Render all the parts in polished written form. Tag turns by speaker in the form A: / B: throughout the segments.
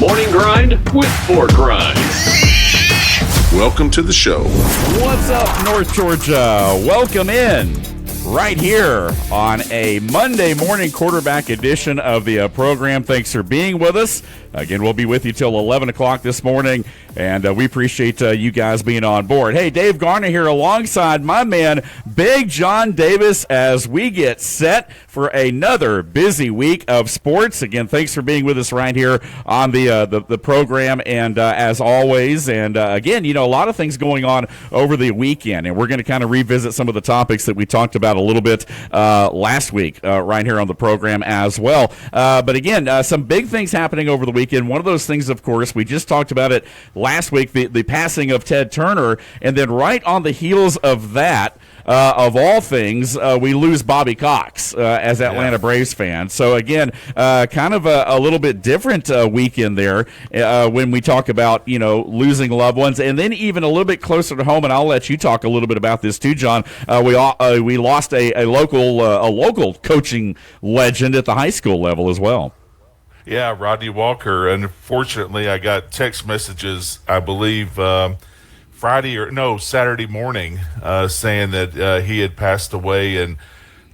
A: Morning Grind with Pork Rind.
B: Welcome to the show.
C: What's up, North Georgia? Welcome in right here on a Monday morning quarterback edition of the program. Thanks for being with us. Again, we'll be with you till 11 o'clock this morning, and we appreciate you guys being on board. Hey, Dave Garner here alongside my man, Big John Davis, as we get set for another busy week of sports. Again, thanks for being with us right here on the program, and as always, and again, you know, a lot of things going on over the weekend, and we're going to kind of revisit some of the topics that we talked about a little bit last week right here on the program as well. But again, some big things happening over the weekend. One of those things, of course, we just talked about it last week, the passing of Ted Turner, and then right on the heels of that, of all things, we lose Bobby Cox as Atlanta Braves fans. So again, kind of a little bit different weekend there when we talk about, you know, losing loved ones, and then even a little bit closer to home. And I'll let you talk a little bit about this too, John. We lost a local coaching legend at the high school level as well.
D: Yeah, Rodney Walker. Unfortunately, I got text messages, I believe, Saturday morning, saying that he had passed away. And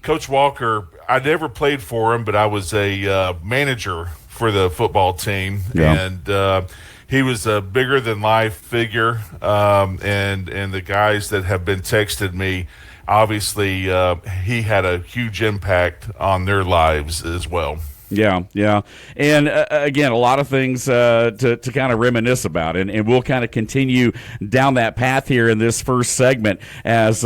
D: Coach Walker, I never played for him, but I was a manager for the football team. Yeah. And he was a bigger-than-life figure. And the guys that have been texting me, obviously, he had a huge impact on their lives as well.
C: Yeah. And again, a lot of things to kind of reminisce about. And we'll kind of continue down that path here in this first segment as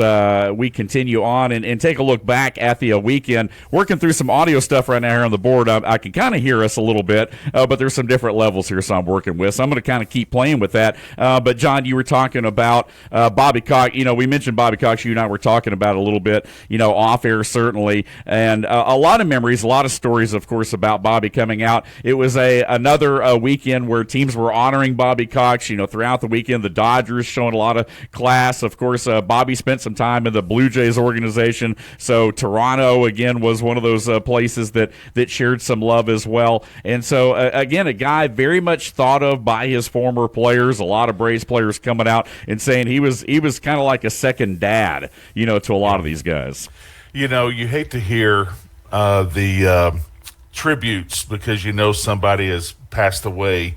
C: we continue on and take a look back at the weekend. Working through some audio stuff right now here on the board. I can kind of hear us a little bit, but there's some different levels here, so I'm working with. So I'm going to kind of keep playing with that. But, John, you were talking about Bobby Cox. You know, we mentioned Bobby Cox. You and I were talking about it a little bit, you know, off air certainly. And a lot of memories, a lot of stories, of course, about Bobby coming out. It was another weekend where teams were honoring Bobby Cox. You know, throughout the weekend, the Dodgers showing a lot of class. Of course, Bobby spent some time in the Blue Jays organization, so Toronto again was one of those places that shared some love as well. And so again, a guy very much thought of by his former players. A lot of Braves players coming out and saying he was kind of like a second dad, you know, to a lot of these guys.
D: You know, you hate to hear the tributes because you know somebody has passed away,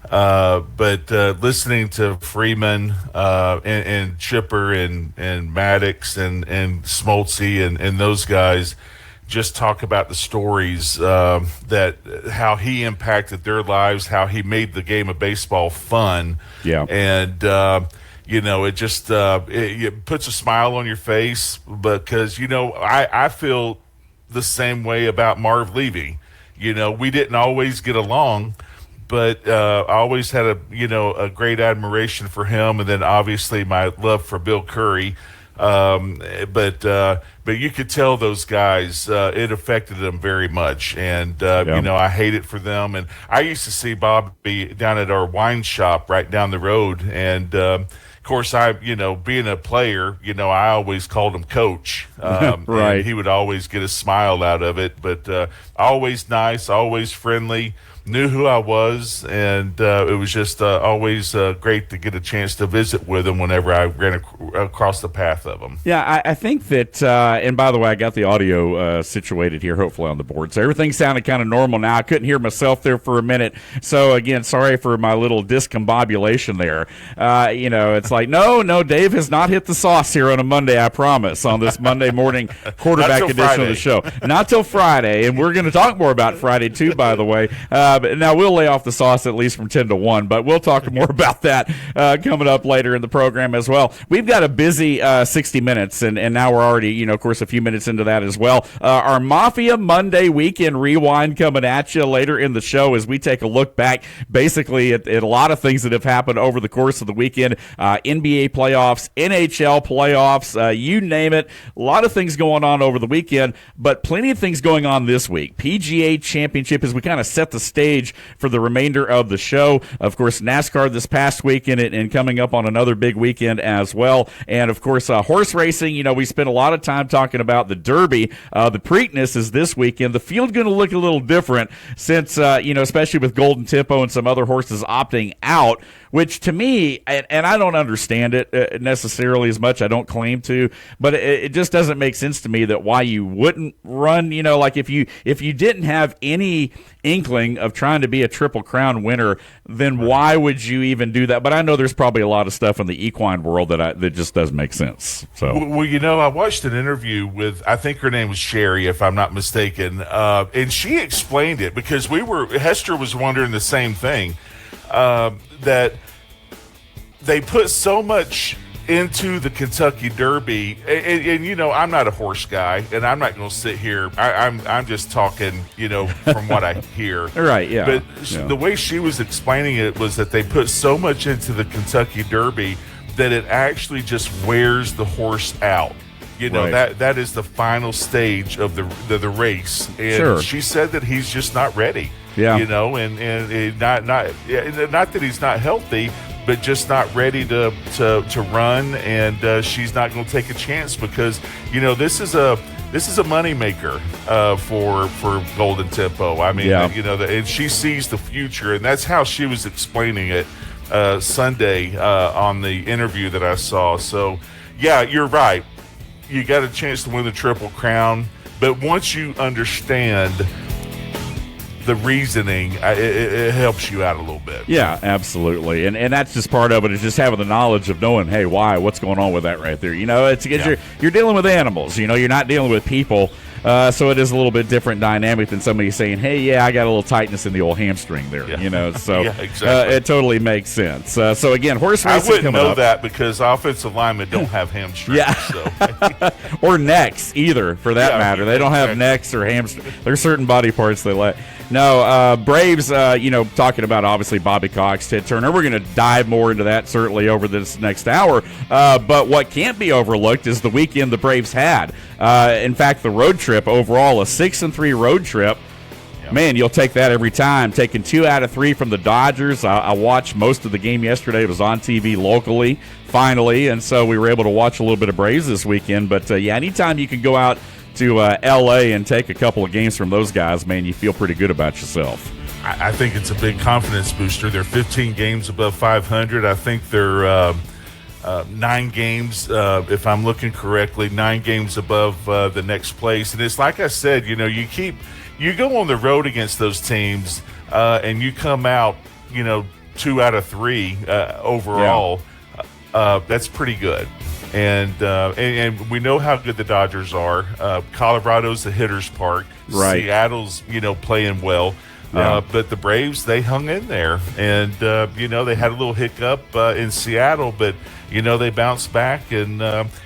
D: but listening to Freeman and Chipper and Maddox and Smoltzy and those guys just talk about the stories that how he impacted their lives, how he made the game of baseball fun. Yeah. And you know, it just it puts a smile on your face because, you know, I feel the same way about Marv Levy. You know, we didn't always get along, but I always had a great admiration for him, and then obviously my love for Bill Curry. But you could tell those guys it affected them very much, and you know, I hate it for them. And I used to see Bobby down at our wine shop right down the road, and of course, being a player, you know, I always called him Coach. Right. And he would always get a smile out of it, but always nice, always friendly, knew who I was, and it was just always great to get a chance to visit with him whenever I ran across the path of him.
C: Yeah, I think that, and by the way, I got the audio situated here, hopefully on the board, so everything sounded kind of normal now. I couldn't hear myself there for a minute, so again, sorry for my little discombobulation there. You know, it's like, no, Dave has not hit the sauce here on a Monday, I promise, on this Monday morning quarterback edition Friday of the show. Not till Friday, and we're going to talk more about Friday too, by the way. But now we'll lay off the sauce at least from 10 to 1, but we'll talk more about that coming up later in the program as well. We've got a busy 60 minutes, and now we're already, you know, of course, a few minutes into that as well. Our Mafia Monday Weekend Rewind coming at you later in the show as we take a look back basically at a lot of things that have happened over the course of the weekend. NBA playoffs, NHL playoffs, you name it. A lot of things going on over the weekend, but plenty of things going on this week. PGA Championship as we kind of set the stage stage for the remainder of the show. Of course, NASCAR this past weekend and coming up on another big weekend as well. And, of course, horse racing, we spent a lot of time talking about the Derby. The Preakness is this weekend. The field going to look a little different since, especially with Golden Tempo and some other horses opting out, which to me, and I don't understand it necessarily as much, I don't claim to, but it just doesn't make sense to me that why you wouldn't run, like if you didn't have any inkling of trying to be a Triple Crown winner, then why would you even do that? But I know there's probably a lot of stuff in the equine world that just doesn't make sense. So,
D: well, I watched an interview with, I think her name was Sherry, if I'm not mistaken, and she explained it because Hester was wondering the same thing. That they put so much into the Kentucky Derby, and I'm not a horse guy, and I'm not going to sit here. I'm just talking, from what I hear.
C: Right, yeah.
D: But the way she was explaining it was that they put so much into the Kentucky Derby that it actually just wears the horse out.
C: Right.
D: that is the final stage of the race, and
C: sure.
D: She said that he's just not ready.
C: Yeah.
D: And not that he's not healthy, but just not ready to run, and she's not going to take a chance because this is a moneymaker for Golden Tempo. I mean, and she sees the future, and that's how she was explaining it Sunday on the interview that I saw. So, yeah, you're right. You got a chance to win the Triple Crown, but once you understand the reasoning, it helps you out a little bit.
C: Yeah, absolutely, and that's just part of it, is just having the knowledge of knowing, hey, what's going on with that right there. You're dealing with animals. You're not dealing with people. So it is a little bit different dynamic than somebody saying, hey, yeah, I got a little tightness in the old hamstring there, so
D: yeah, exactly.
C: It totally makes sense. So, again, horse racing
D: I wouldn't know
C: up.
D: that because offensive linemen don't have hamstrings.
C: Yeah.
D: So.
C: Or necks either, for that matter. They don't have
D: exactly.
C: necks or hamstrings. There's certain body parts they let. No, Braves, talking about, obviously, Bobby Cox, Ted Turner. We're going to dive more into that, certainly, over this next hour. But what can't be overlooked is the weekend the Braves had. In fact, the road trip overall, a 6-3 road trip. Yeah. Man, you'll take that every time. Taking 2 out of 3 from the Dodgers. I watched most of the game yesterday. It was on TV locally, finally, and so we were able to watch a little bit of Braves this weekend. But, anytime you can go out to L.A. and take a couple of games from those guys, man, you feel pretty good about yourself.
D: I think it's a big confidence booster. They're 15 games above 500. I think they're 9 games, if I'm looking correctly, 9 games above the next place. And it's like I said, you go on the road against those teams and you come out, 2 out of 3 overall. Yeah. That's pretty good. And we know how good the Dodgers are. Colorado's the hitter's park.
C: Right.
D: Seattle's, playing well. Yeah. But the Braves, they hung in there. And, they had a little hiccup in Seattle, but, they bounced back and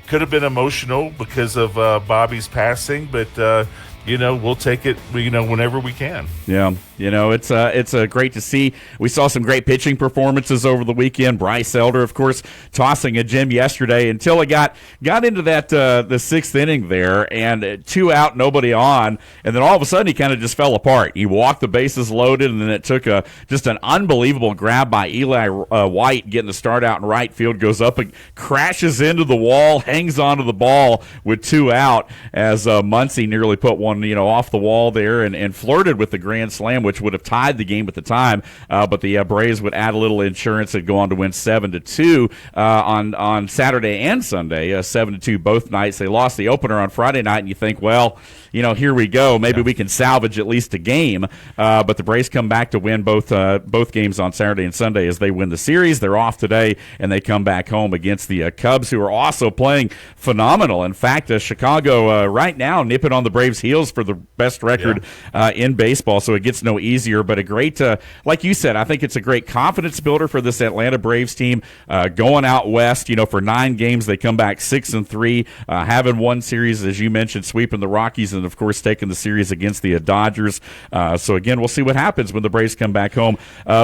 D: could have been emotional because of Bobby's passing. But, we'll take it, whenever we can.
C: Yeah. It's great to see. We saw some great pitching performances over the weekend. Bryce Elder, of course, tossing a gem yesterday until it got into that the 6th inning there, and 2 out, nobody on, and then all of a sudden he kind of just fell apart. He walked the bases loaded, and then it took just an unbelievable grab by Eli White, getting the start out in right field, goes up and crashes into the wall, hangs onto the ball with 2 out as Muncy nearly put one off the wall there and flirted with the grand slam, which would have tied the game at the time, but the Braves would add a little insurance and go on to win 7-2 on Saturday and Sunday, 7-2 both nights. They lost the opener on Friday night, and you think, well, here we go. Maybe we can salvage at least a game, but the Braves come back to win both games on Saturday and Sunday as they win the series. They're off today, and they come back home against the Cubs, who are also playing phenomenal. In fact, Chicago right now nipping on the Braves' heels for the best record in baseball, so it gets no easier, but a great, like you said, I think it's a great confidence builder for this Atlanta Braves team going out west. For 9 games, they come back 6-3, having won series, as you mentioned, sweeping the Rockies, and of course taking the series against the Dodgers. So again, we'll see what happens when the Braves come back home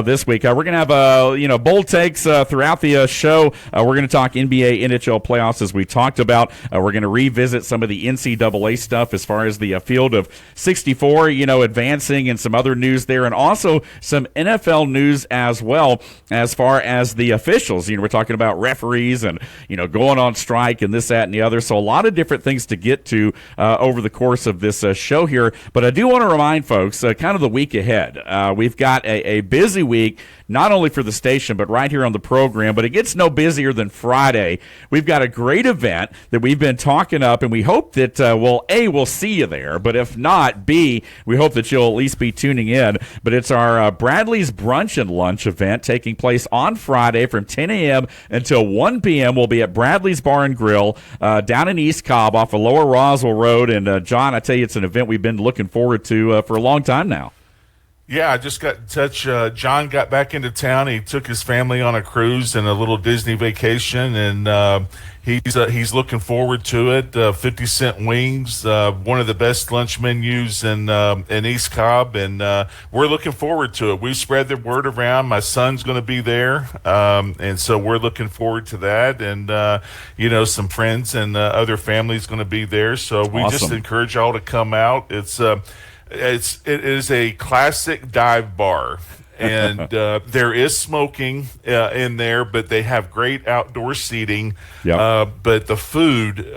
C: this week. We're going to have bold takes throughout the show. We're going to talk NBA, NHL playoffs as we talked about. We're going to revisit some of the NCAA stuff as far as the field of 64, advancing, and some other news there, and also some NFL news as well as far as the officials. We're talking about referees and, going on strike and this, that, and the other. So a lot of different things to get to over the course of this show here. But I do want to remind folks kind of the week ahead. We've got a busy week, not only for the station, but right here on the program. But it gets no busier than Friday. We've got a great event that we've been talking up, and we hope that, we'll see you there. But if not, B, we hope that you'll at least be tuning in. But it's our Bradley's Brunch and Lunch event taking place on Friday from 10 a.m. until 1 p.m. We'll be at Bradley's Bar and Grill down in East Cobb off of Lower Roswell Road. And, John, I tell you, it's an event we've been looking forward to for a long time now.
D: Yeah, I just got in touch. John got back into town. He took his family on a cruise and a little Disney vacation, and he's looking forward to it. 50-cent wings, one of the best lunch menus in East Cobb, and we're looking forward to it. We've spread the word around. My son's going to be there, and so we're looking forward to that. And some friends and other families going to be there. So we
C: Awesome.
D: just encourage y'all to come out. It is a classic dive bar, and there is smoking in there, but they have great outdoor seating.
C: Yep.
D: But the food,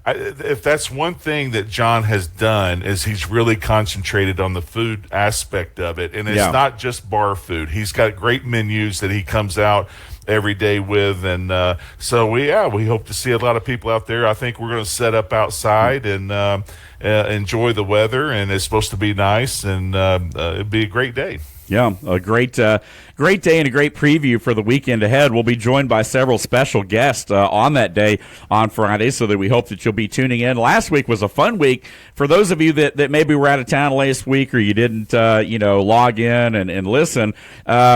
D: if that's one thing that John has done, is he's really concentrated on the food aspect of it, and it's not just bar food. He's got great menus that he comes out every day with, and so we hope to see a lot of people out there. I think we're going to set up outside and enjoy the weather, and it's supposed to be nice, and it'd be a great day.
C: Yeah, a great day and a great preview for the weekend ahead. We'll be joined by several special guests on that day on Friday, so that we hope that you'll be tuning in. Last week was a fun week. For those of you that maybe were out of town last week, or you didn't, log in and listen,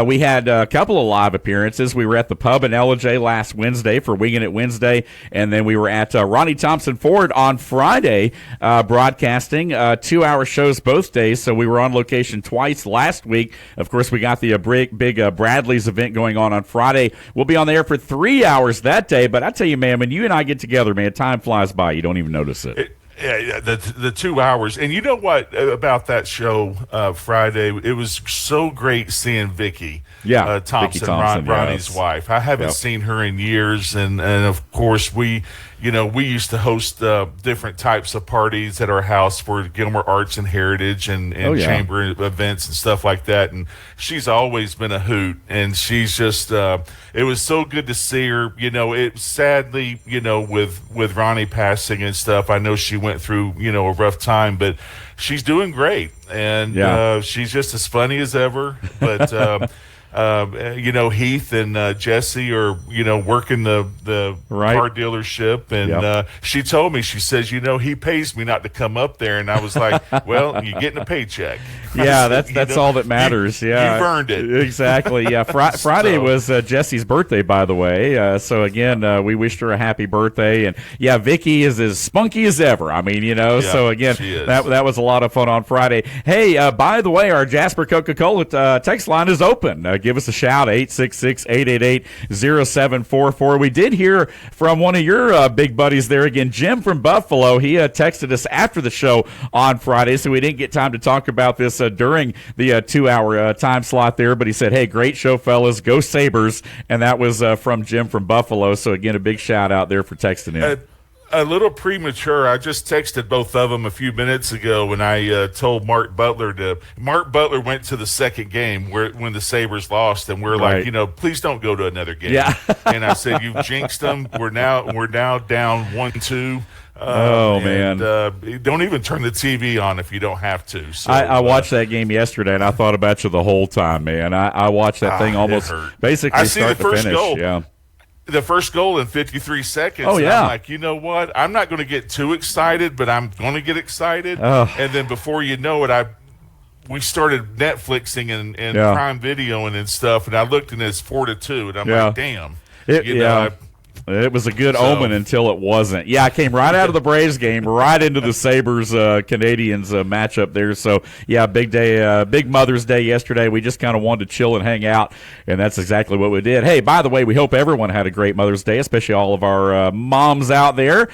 C: we had a couple of live appearances. We were at the pub in LJ last Wednesday for Winging It Wednesday, and then we were at Ronnie Thompson Ford on Friday, broadcasting 2-hour shows both days. So we were on location twice last week. Of course, we got the big Bradley's event going on Friday. We'll be on the air for 3 hours that day. But I tell you, man, when you and I get together, man, time flies by. You don't even notice it.
D: Yeah, the 2 hours. And you know what about that show Friday? It was so great seeing Vicky Thompson,
C: Vicky Thompson,
D: Ronnie's wife. I haven't seen her in years, and of course we used to host different types of parties at our house for Gilmer Arts and Heritage and chamber events and stuff like that. And she's always been a hoot, and she's just it was so good to see her. It sadly, with Ronnie passing and stuff, I know she went through a rough time, but she's doing great, and she's just as funny as ever. But Heath and Jesse are, working the car dealership. And she told me, she says, he pays me not to come up there. And I was like, well, you're getting a paycheck.
C: Yeah, that's all that matters.
D: You've earned it.
C: Exactly. Yeah. Friday was Jesse's birthday, by the way. So again, we wished her a happy birthday. And yeah, Vicky is as spunky as ever. I mean, so again, that was a lot of fun on Friday. Hey, by the way, our Jasper Coca-Cola text line is open. Give us a shout, 866-888-0744. We did hear from one of your big buddies there again, Jim from Buffalo. He texted us after the show on Friday, so we didn't get time to talk about this during the 2-hour time slot there, but he said, hey, great show, fellas. Go Sabres. And that was from Jim from Buffalo. So, again, a big shout out there for texting in.
D: A little premature. I just texted both of them a few minutes ago when I told Mark Butler went to the second game when the Sabres lost, and we're like, please don't go to another game. Yeah. And I said, you've jinxed them. We're now down 1-2.
C: Man.
D: Don't even turn the TV on if you don't have to. So,
C: I watched that game yesterday, and I thought about you the whole time, man. I watched that thing almost basically start to finish.
D: Goal.
C: Yeah.
D: The first goal in 53 seconds.
C: Oh, yeah.
D: I'm like, you know what? I'm not going to get too excited, but I'm going to get excited. And then before you know it, we started Netflixing and Prime Videoing and stuff, and I looked, and it's 4-2, and I'm like, damn.
C: It was a good omen until it wasn't. Yeah, I came right out of the Braves game, right into the Sabres Canadians matchup there. So, yeah, big day, big Mother's Day yesterday. We just kind of wanted to chill and hang out, and that's exactly what we did. Hey, by the way, we hope everyone had a great Mother's Day, especially all of our moms out there.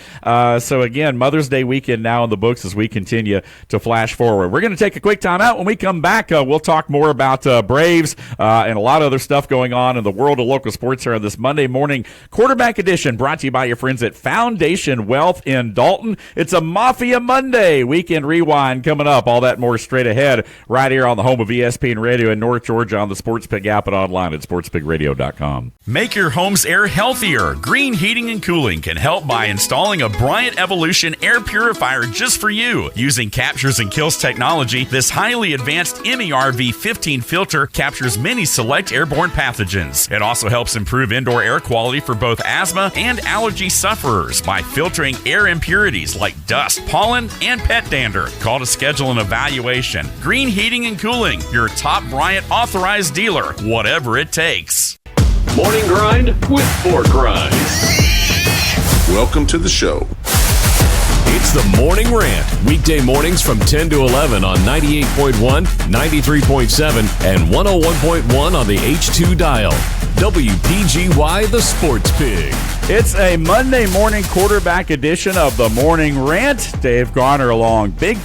C: So, again, Mother's Day weekend now in the books as we continue to flash forward. We're going to take a quick time out. When we come back, we'll talk more about Braves and a lot of other stuff going on in the world of local sports here on this Monday morning quarterback edition, brought to you by your friends at Foundation Wealth in Dalton. It's a Mafia Monday weekend rewind coming up. All that more straight ahead right here on the home of ESPN Radio in North Georgia on the Sports Pig app and online at sportspigradio.com.
E: Make your home's air healthier. Green Heating and Cooling can help by installing a Bryant Evolution air purifier just for you. Using Captures and Kills technology, this highly advanced MERV 15 filter captures many select airborne pathogens. It also helps improve indoor air quality for both asthma and allergy sufferers by filtering air impurities like dust, pollen, and pet dander. Call to schedule an evaluation. Green Heating and Cooling, your top Bryant authorized dealer, whatever it takes.
A: Morning Grind with Pork Rinds.
B: Welcome to the show.
F: It's the Morning Rant, weekday mornings from 10 to 11 on 98.1, 93.7, and 101.1 on the H2 dial. WPGY, the Sports Pig.
C: It's a Monday morning quarterback edition of the Morning Rant. Dave Garner alongside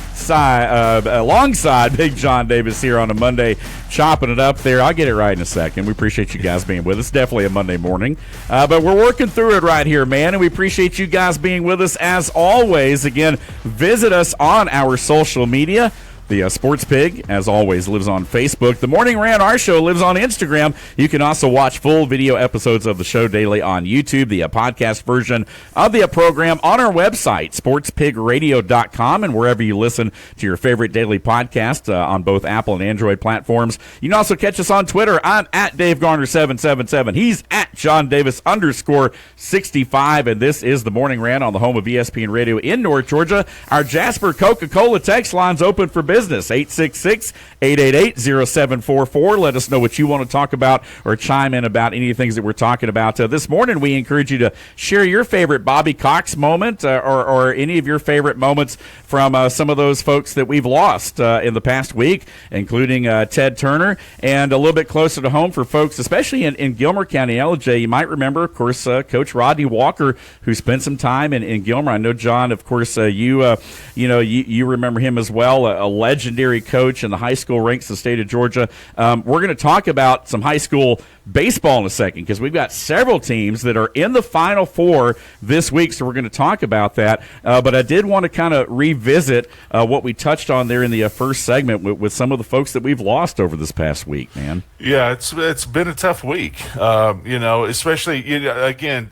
C: Big John Davis here on a Monday, chopping it up there. I'll get it right in a second. We appreciate you guys being with us. Definitely a Monday morning. But we're working through it right here, man, and we appreciate you guys being with us as always. Again, visit us on our social media. The Sports Pig, as always, lives on Facebook. The Morning Rant, our show, lives on Instagram. You can also watch full video episodes of the show daily on YouTube, the podcast version of the program on our website, sportspigradio.com, and wherever you listen to your favorite daily podcast on both Apple and Android platforms. You can also catch us on Twitter. I'm at DaveGarner777. He's at JohnDavis_65, and this is the Morning Rant on the home of ESPN Radio in North Georgia. Our Jasper Coca-Cola text line's open for business, 866-888-0744. Let us know what you want to talk about or chime in about any of the things that we're talking about. This morning, we encourage you to share your favorite Bobby Cox moment or any of your favorite moments from some of those folks that we've lost in the past week, including Ted Turner. And a little bit closer to home for folks, especially in Gilmer County, LJ, you might remember, of course, Coach Rodney Walker, who spent some time in Gilmer. I know, John, of course, you remember him as well, a legendary coach in the high school ranks of the state of Georgia. We're going to talk about some high school baseball in a second because we've got several teams that are in the Final Four this week, so we're going to talk about that. But I did want to kind of revisit what we touched on there in the first segment with some of the folks that we've lost over this past week, man.
D: Yeah, it's been a tough week, especially, again,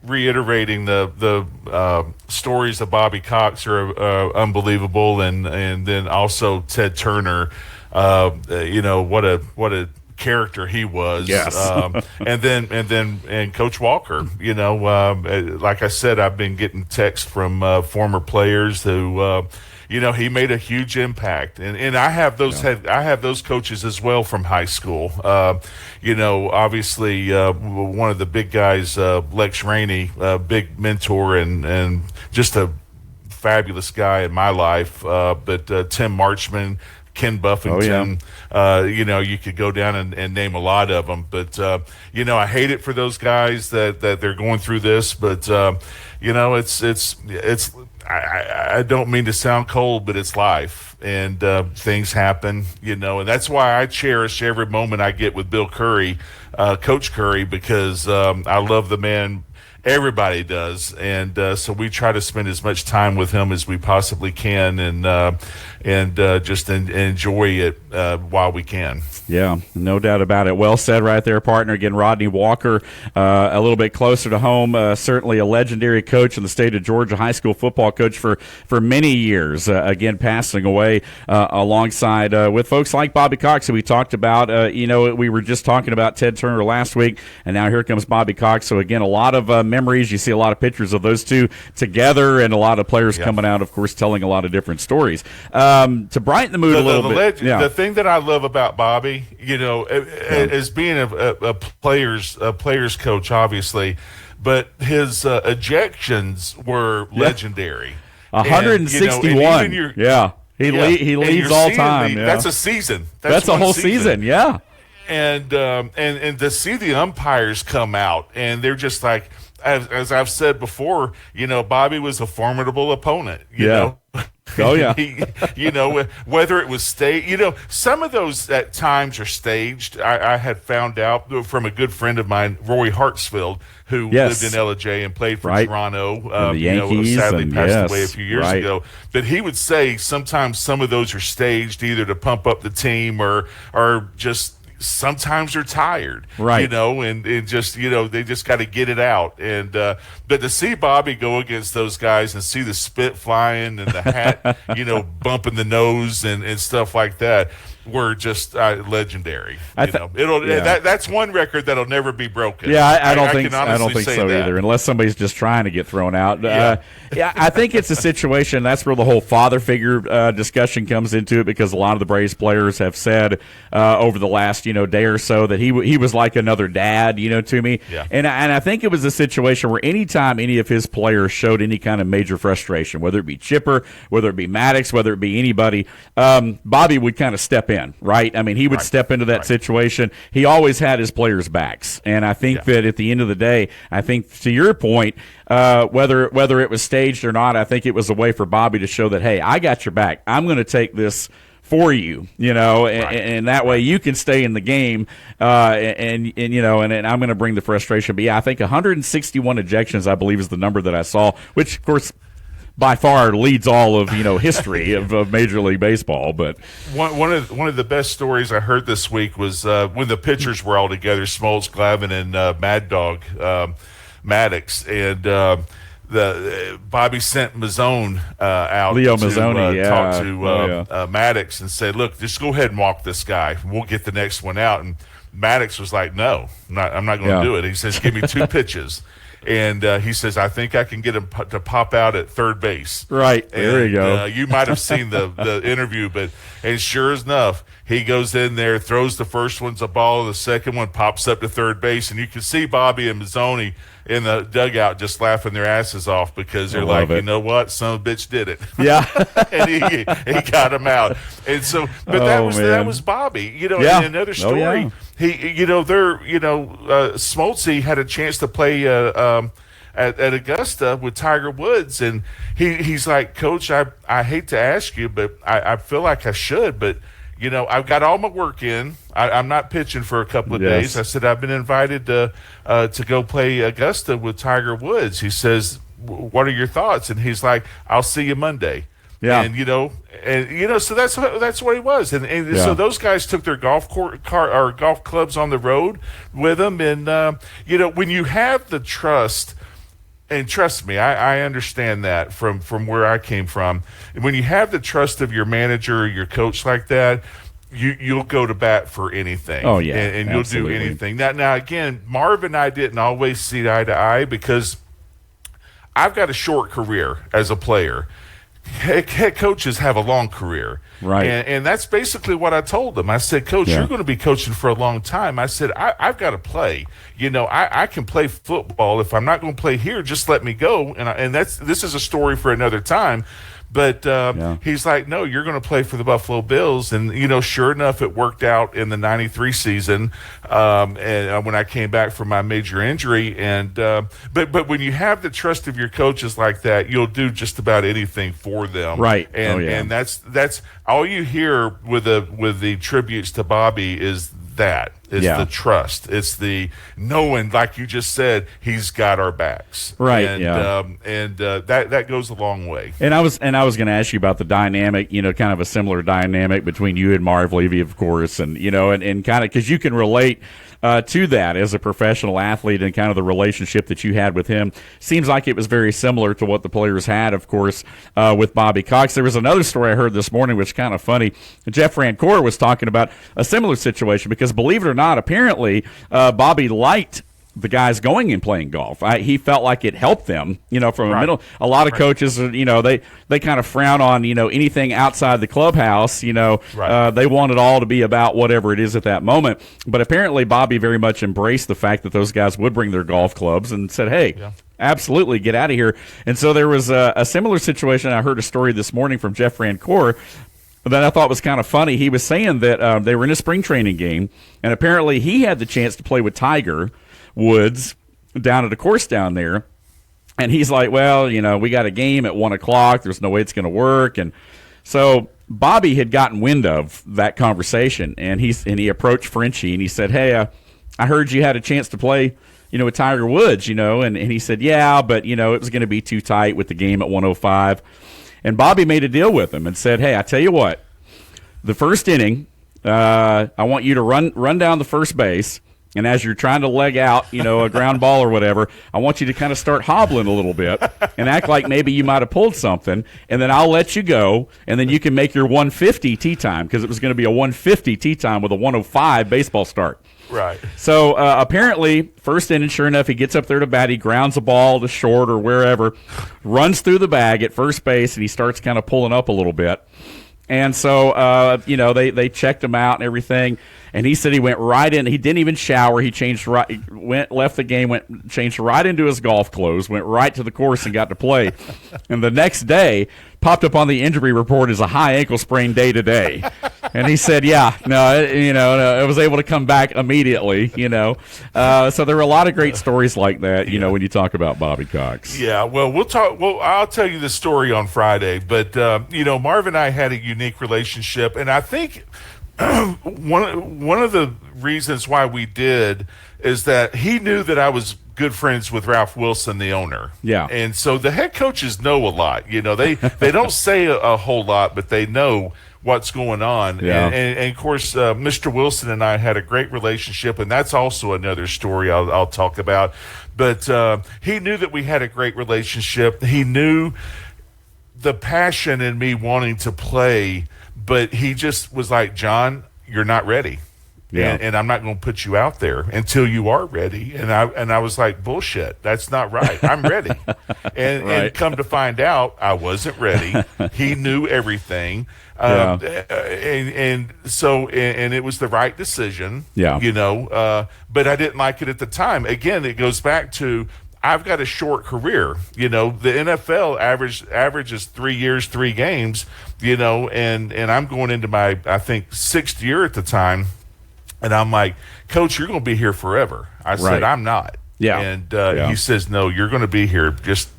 D: reiterating the stories of Bobby Cox are unbelievable, and then also Ted Turner, what a character he was. Yes. and Coach Walker, like I said, I've been getting texts from former players who he made a huge impact, and I have those I have those coaches as well from high school. Obviously one of the big guys, Lex Rainey, big mentor and just a fabulous guy in my life. But Tim Marchman, Ken Buffington, you could go down and name a lot of them. But, I hate it for those guys that they're going through this. But, I don't mean to sound cold, but it's life. And things happen, and that's why I cherish every moment I get with Bill Curry, Coach Curry, because I love the man. Everybody does, and so we try to spend as much time with him as we possibly can, and just enjoy it while we can.
C: Yeah, no doubt about it. Well said right there, partner. Again, Rodney Walker, a little bit closer to home, certainly a legendary coach in the state of Georgia, high school football coach for many years. Again, passing away alongside with folks like Bobby Cox, who we talked about. We were just talking about Ted Turner last week, and now here comes Bobby Cox. So, again, a lot of memories. You see a lot of pictures of those two together, and a lot of players coming out, of course, telling a lot of different stories. To brighten the mood a little bit.
D: The thing that I love about Bobby, as being a player's coach, obviously, but his ejections were legendary.
C: 161. He leads all time.
D: That's a season.
C: That's a whole season. Yeah.
D: And to see the umpires come out, and they're just like, as I've said before, Bobby was a formidable opponent. You know.
C: Oh yeah.
D: Whether it was staged, some of those at times are staged. I had found out from a good friend of mine, Roy Hartsfield, who lived in LJ and played for Toronto.
C: The Yankees,
D: sadly passed away a few years ago. But he would say sometimes some of those are staged, either to pump up the team or just. Sometimes they're tired, and just, they just got to get it out. And but to see Bobby go against those guys and see the spit flying and the hat, bumping the nose and stuff like that, were just legendary. That's one record that'll never be broken.
C: Yeah, I don't think so either, unless somebody's just trying to get thrown out. I think it's a situation. That's where the whole father figure discussion comes into it, because a lot of the Braves players have said over the last day or so that he was like another dad, to me.
D: Yeah.
C: And I think it was a situation where anytime any of his players showed any kind of major frustration, whether it be Chipper, whether it be Maddox, whether it be anybody, Bobby would kind of step in, right? I mean, he would step into that situation. He always had his players' backs. And I think that at the end of the day, I think to your point, whether it was staged or not, I think it was a way for Bobby to show that, hey, I got your back. I'm going to take this for you, and that way you can stay in the game, and I'm going to bring the frustration. But I think 161 ejections, I believe, is the number that I saw, which of course by far leads all of history of Major League Baseball. But
D: one of the best stories I heard this week was when the pitchers were all together, Smoltz, Glavine, and Mad Dog Maddox, and Bobby sent Mazzone out
C: Leo
D: to
C: Mazzone,
D: talk to Maddox and said, look, just go ahead and walk this guy. We'll get the next one out. And Maddox was like, no, I'm not going to do it. He says, give me 2 pitches. And he says, I think I can get him to pop out at third base.
C: Right. There you go.
D: You might have seen the interview, and sure enough, he goes in there, throws the first one's a ball, the second one pops up to third base, and you can see Bobby and Mazzone in the dugout just laughing their asses off, because they're like, you know what, son of a bitch did it.
C: Yeah.
D: And he got him out. And so, but that was Bobby. And another story, Smoltzy had a chance to play at Augusta with Tiger Woods, and he's like, Coach, I hate to ask you, but I feel like I should, but I've got all my work in. I'm not pitching for a couple of days. I said, I've been invited to go play Augusta with Tiger Woods. He says, what are your thoughts? And he's like, I'll see you Monday. Yeah. And so that's what he was. And so those guys took their golf clubs on the road with them. And, when you have the trust, and trust me, I understand that from where I came from. When you have the trust of your manager or your coach like that, you'll go to bat for anything.
C: Oh, yeah.
D: And you'll do anything. Now, again, Marv and I didn't always see eye to eye, because I've got a short career as a player. Head coaches have a long career.
C: Right.
D: And that's basically what I told them. I said, Coach, you're going to be coaching for a long time. I said, I've got to play. I can play football. If I'm not going to play here, just let me go. And this is a story for another time. But he's like, no, you're going to play for the Buffalo Bills. And, sure enough, it worked out in the 93 season and when I came back from my major injury. And but when you have the trust of your coaches like that, you'll do just about anything for them.
C: Right.
D: And and that's all you hear with the tributes to Bobby is that. It's the trust. It's the knowing, like you just said, he's got our backs.
C: Right.
D: And that goes a long way.
C: And I was going to ask you about the dynamic, kind of a similar dynamic between you and Marv Levy, of course, and and kind of because you can relate to that as a professional athlete, and kind of the relationship that you had with him. Seems like it was very similar to what the players had, of course, with Bobby Cox. There was another story I heard this morning, which is kind of funny. Jeff Rancourt was talking about a similar situation, because believe it or not, apparently Bobby liked the guys going and playing golf. He felt like it helped them, from a middle. A lot of coaches, they kind of frown on, anything outside the clubhouse. They want it all to be about whatever it is at that moment. But apparently Bobby very much embraced the fact that those guys would bring their golf clubs and said, hey, absolutely, get out of here. And so there was a similar situation. I heard a story this morning from Jeff Rancourt that I thought was kind of funny. He was saying that they were in a spring training game, and apparently he had the chance to play with Tiger Woods down at a course down there. And he's like, well, we got a game at 1 o'clock. There's no way it's going to work. And so Bobby had gotten wind of that conversation, and he approached Frenchie, and he said, hey, I heard you had a chance to play, with Tiger Woods, and he said, yeah, but, it was going to be too tight with the game at 105. And Bobby made a deal with him and said, hey, I tell you what, the first inning, I want you to run down the first base. And as you're trying to leg out, a ground ball or whatever, I want you to kind of start hobbling a little bit and act like maybe you might have pulled something. And then I'll let you go, and then you can make your 150 tee time, because it was going to be a 150 tee time with a 105 baseball start.
D: Right.
C: So apparently, first inning, sure enough, he gets up there to bat. He grounds a ball to short or wherever, runs through the bag at first base, and he starts kind of pulling up a little bit. And so, they checked him out and everything. And he said he went right in. He didn't even shower. He left the game, changed right into his golf clothes, went right to the course and got to play. And the next day, popped up on the injury report as a high ankle sprain day to day. And he said, it was able to come back immediately, So there were a lot of great stories like that, when you talk about Bobby Cox.
D: Yeah, well, we'll talk. Well, I'll tell you the story on Friday. But, Marv and I had a unique relationship. And I think one of the reasons why we did is that he knew that I was good friends with Ralph Wilson, the owner.
C: Yeah.
D: And so the head coaches know a lot. They don't say a whole lot, but they know what's going on.
C: Yeah.
D: And of course, Mr. Wilson and I had a great relationship, and that's also another story I'll talk about. But he knew that we had a great relationship. He knew the passion in me wanting to play, but he just was like, John, you're not ready.
C: Yeah.
D: And I'm not going to put you out there until you are ready. And I was like, bullshit. That's not right. I'm ready. And come to find out, I wasn't ready. He knew everything. And it was the right decision.
C: Yeah.
D: But I didn't like it at the time. Again, it goes back to, I've got a short career. The NFL averages 3 years, 3 games, and I'm going into my, I think, 6th year at the time. And I'm like, Coach, you're going to be here forever. I said, I'm not.
C: Yeah.
D: And he says, no, you're going to be here. Just,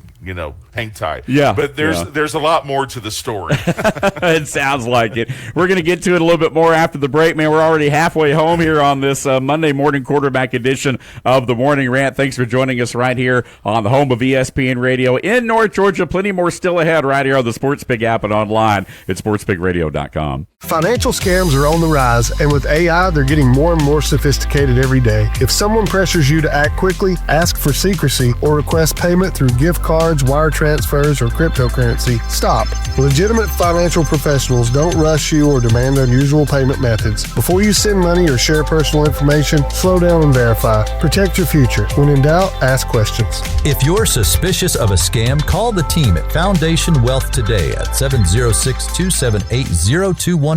D: hang tight.
C: Yeah.
D: But there's a lot more to the story.
C: It sounds like it. We're going to get to it a little bit more after the break, man. We're already halfway home here on this Monday morning quarterback edition of the Morning Rant. Thanks for joining us right here on the home of ESPN Radio in North Georgia. Plenty more still ahead right here on the Sports Pig app and online at sportspigradio.com.
G: Financial scams are on the rise, and with AI, they're getting more and more sophisticated every day. If someone pressures you to act quickly, ask for secrecy, or request payment through gift cards, wire transfers, or cryptocurrency, stop. Legitimate financial professionals don't rush you or demand unusual payment methods. Before you send money or share personal information, slow down and verify. Protect your future. When in doubt, ask questions.
H: If you're suspicious of a scam, call the team at Foundation Wealth today at 706-278-0214.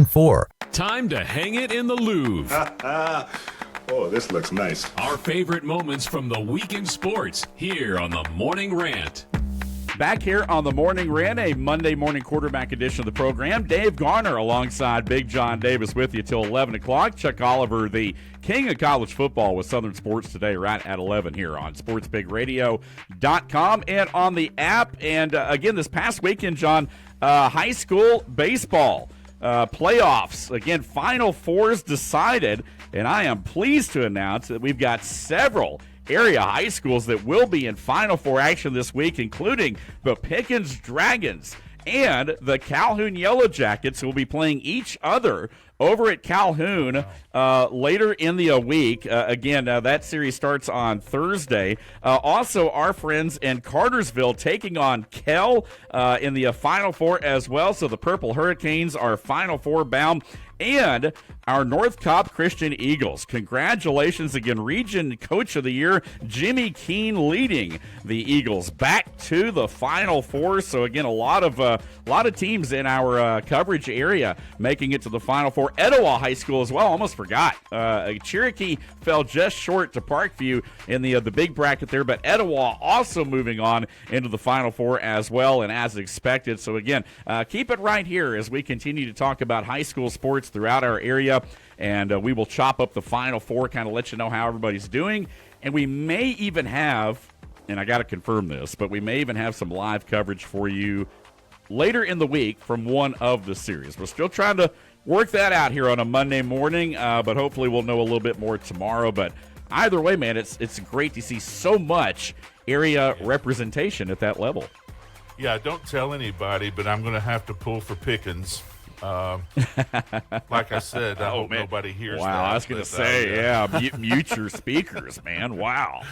F: Time to hang it in the Louvre.
B: Oh, this looks nice.
F: Our favorite moments from the week in sports here on the Morning Rant.
C: Back here on the Morning Rant, a Monday morning quarterback edition of the program. Dave Garner alongside Big John Davis with you till 11 o'clock. Chuck Oliver, the king of college football with Southern Sports Today right at 11 here on sportspigradio.com and on the app. And again, this past weekend, John, high school baseball playoffs. Again, Final Fours decided, and I am pleased to announce that we've got several area high schools that will be in Final Four action this week, including the Pickens Dragons and the Calhoun Yellow Jackets, who will be playing each other over at Calhoun later in the week. Again, that series starts on Thursday. Also, our friends in Cartersville taking on Kell in the Final Four as well. So the Purple Hurricanes are Final Four bound. and our North Cobb Christian Eagles. Congratulations again, Region Coach of the Year, Jimmy Keene, leading the Eagles back to the Final Four. So again, a lot of teams in our coverage area making it to the Final Four. Etowah High School as well. Almost forgot. Cherokee fell just short to Parkview in the big bracket there, but Etowah also moving on into the Final Four as well, and as expected. So again, keep it right here as we continue to talk about high school sports throughout our area, and we will chop up the Final Four, kind of let you know how everybody's doing, and we may even have, and I got to confirm this, but we may even have some live coverage for you later in the week from one of the series. We're still trying to work that out here on a Monday morning, but hopefully we'll know a little bit more tomorrow. But either way, man, it's great to see so much area representation at that level.
D: Yeah, don't tell anybody, but I'm going to have to pull for Pickens. Like I said, I hope nobody hears that.
C: Wow, I was going to say, mute your speakers, man. Wow.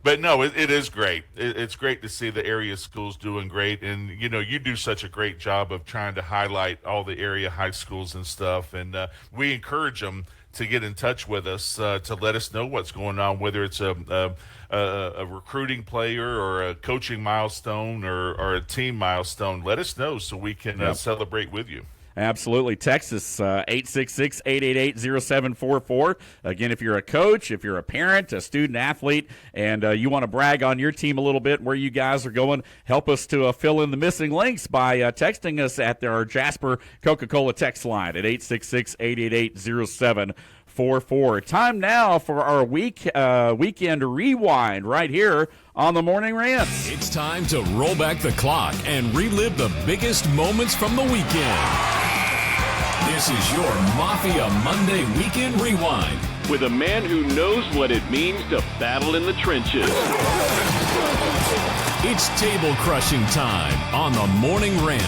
D: But no, it is great. It's great to see the area schools doing great. And, you do such a great job of trying to highlight all the area high schools and stuff. And we encourage them to get in touch with us to let us know what's going on, whether it's a recruiting player or a coaching milestone or a team milestone. Let us know so we can celebrate with you.
C: Absolutely. Texas, 866-888-0744. Again, if you're a coach, if you're a parent, a student athlete, and you want to brag on your team a little bit, where you guys are going, help us to fill in the missing links by texting us at our Jasper Coca-Cola text line at 866-888-0744. Time now for our weekend rewind right here on the Morning Rant.
F: It's time to roll back the clock and relive the biggest moments from the weekend. This is your Mafia Monday Weekend Rewind.
A: With a man who knows what it means to battle in the trenches.
F: It's table crushing time on the Morning Rant.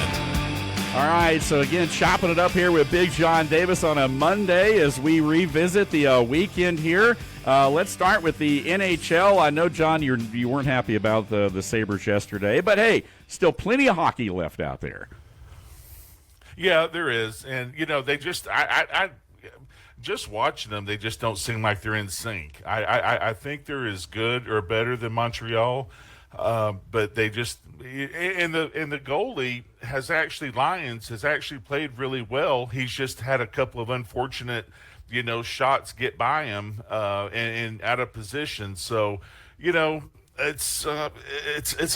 C: All right, so again, chopping it up here with Big John Davis on a Monday as we revisit the weekend here. Let's start with the NHL. I know, John, you weren't happy about the Sabres yesterday, but hey, still plenty of hockey left out there.
D: Yeah, there is. And, they just I just watching them, they just don't seem like they're in sync. I think they're as good or better than Montreal. But they just and the goalie Lyons has actually played really well. He's just had a couple of unfortunate, shots get by him and out of position. So, it's a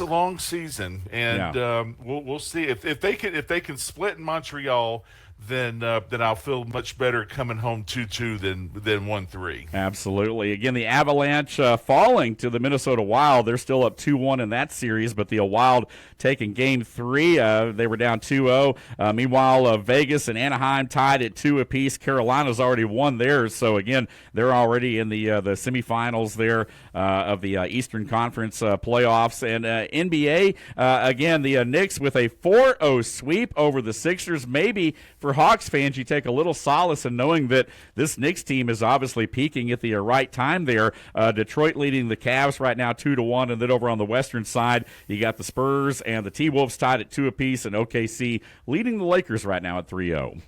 D: long season, and we'll see if they can split in Montreal. Then I'll feel much better coming home 2-2 than 1-3.
C: Absolutely. Again, the Avalanche falling to the Minnesota Wild. They're still up 2-1 in that series, but the Wild taking Game 3. They were down 2-0. Meanwhile, Vegas and Anaheim tied at 2 apiece. Carolina's already won theirs, so again, they're already in the semifinals there of the Eastern Conference playoffs. And NBA, again, the Knicks with a 4-0 sweep over the Sixers. Maybe for Hawks fans, you take a little solace in knowing that this Knicks team is obviously peaking at the right time there. Detroit leading the Cavs right now 2-1, and then over on the western side, you got the Spurs and the T-Wolves tied at 2 apiece, and OKC leading the Lakers right now at 3-0.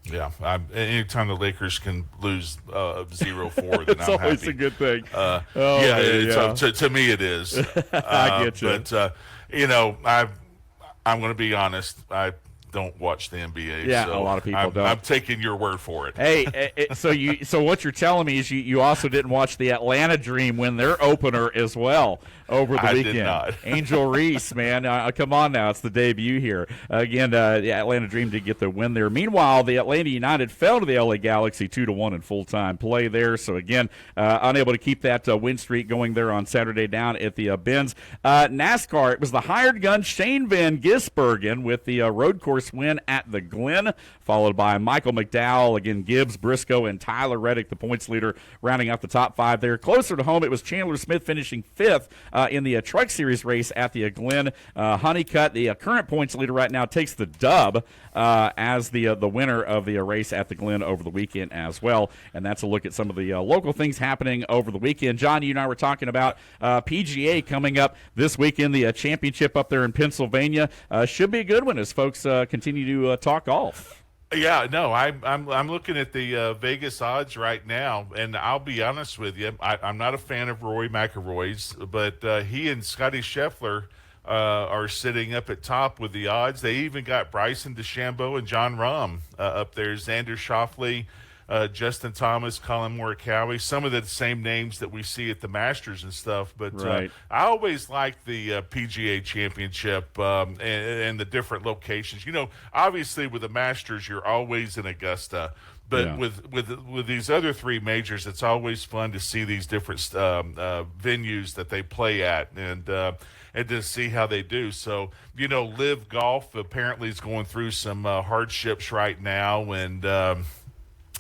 D: Yeah, anytime the Lakers can lose 0-4, then
C: it's
D: I'm
C: always
D: happy.
C: a good thing.
D: To me it is.
C: I get you.
D: But I'm going to be honest. I don't watch the NBA.
C: Yeah,
D: so
C: a lot of people don't.
D: I'm taking your word for it.
C: Hey, so what you're telling me is you also didn't watch the Atlanta Dream win their opener as well over the weekend.
D: Did not.
C: Angel Reese, man, come on now, it's the debut here. Again, the Atlanta Dream did get the win there. Meanwhile, the Atlanta United fell to the LA Galaxy 2-1 in full-time play there. So again, unable to keep that win streak going there on Saturday down at the Benz. NASCAR, it was the hired gun Shane Van Gisbergen with the road course win at the Glen, followed by Michael McDowell, again Gibbs, Briscoe, and Tyler Reddick, the points leader, rounding out the top 5 there. Closer to home, it was Chandler Smith finishing 5th in the Truck Series race at the Glen. Honeycutt, the current points leader right now, takes the dub as the winner of the race at the Glen over the weekend as well. And that's a look at some of the local things happening over the weekend. John, you and I were talking about PGA coming up this weekend, the championship up there in Pennsylvania. Should be a good one as folks continue to talk golf.
D: Yeah, no, I'm looking at the Vegas odds right now, and I'll be honest with you, I'm not a fan of Rory McIlroy's, but he and Scotty Scheffler are sitting up at top with the odds. They even got Bryson DeChambeau and John Rahm up there, Xander Schauffele, Justin Thomas, Colin Morikawa, some of the same names that we see at the Masters and stuff. But
C: Right.
D: I always like the PGA Championship and the different locations. You know, obviously with the Masters, you're always in Augusta. But
C: Yeah.
D: with these other three majors, it's always fun to see these different venues that they play at and to see how they do. So, you know, Live Golf apparently is going through some hardships right now, and